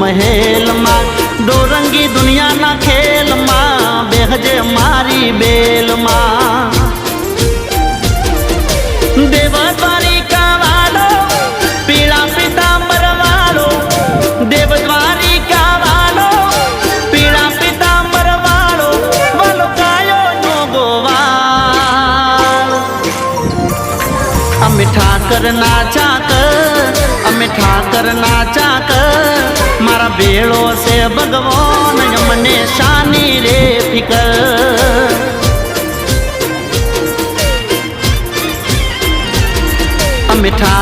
મહેલ માં ડોરંગી દુનિયાના ખેલ માં બેહજે મારી બેલ માં દેવ દ્વારિકા વાળો પીળા પીતાંબર વાળો દેવ દ્વારિકા વાળો પીળા પીતાંબર વાળો વાલો કાયો નો ગોવાળ અમે ઠાકર ના ચાકર અમે ઠાકર ના ચાકર મારા ભેળો છે ભગવાન મને શાની રે ફિકર અમે ઠાકર